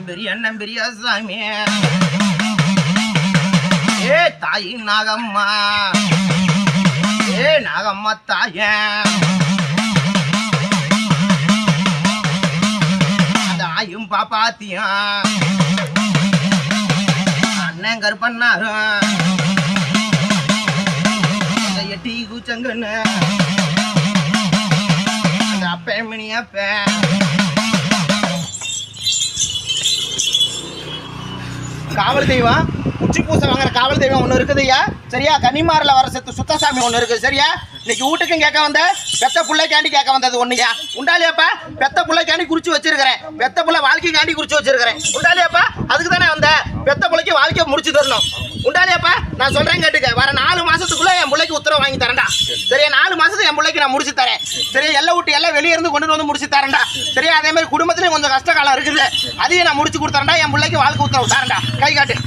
பெரிய சாமி ஏ தாயி நாகம்மா ஏ நாகம்மா தாய அந்த ஆயும் பாப்பாத்தியும் அண்ணன் கருப்பண்ணாரும் அந்த எட்டி கூச்சங்கன்னு அந்த அப்பன் மணி அப்பன் காவல் தெய்வம் உச்சி பூசை வாங்குற காவல் தெய்வம் ஒன்று இருக்குதுய்யா சரியா கன்னிமாரில் வர சுத்தசாமி ஒன்று இருக்குது சரியா இன்னைக்கு வீட்டுக்கும் கேட்க வந்த பெத்த பிள்ளைக்காண்டி கேட்க வந்தது ஒன்றுயா உண்டாலியாப்பா பெத்த பிள்ளைக்காண்டி குறிச்சு வச்சிருக்கிறேன் பெத்த பிள்ளை வாழ்க்கைக்காண்டி குறிச்சு வச்சிருக்கிறேன் உண்டாலியாப்பா அதுக்கு தானே வந்த பெத்த பிள்ளைக்கு வாழ்க்கையை முடிச்சு தரணும் உண்டாலியாப்பா நான் சொல்கிறேன் கேட்டுக்க வர 4 மாதத்துக்குள்ளே என் பிள்ளைக்கு உத்தரவு வாங்கி தரேன்டா சரியா 4 மாதத்துக்கு என் பிள்ளைக்கு நான் முடிச்சு தரேன் சரியா எல்லாம் விட்டு எல்லாம் வெளியே இருந்து கொண்டு வந்து முடிச்சு தரேன்டா சரியா அதே மாதிரி குடும்பத்துலேயும் கொஞ்சம் கஷ்ட காலம் இருக்குது அதையும் நான் முடிச்சு கொடுத்தரேன்டா என் பிள்ளைக்கு வாழ்க்கை உத்தரவு தரேன்டா கை காட்டு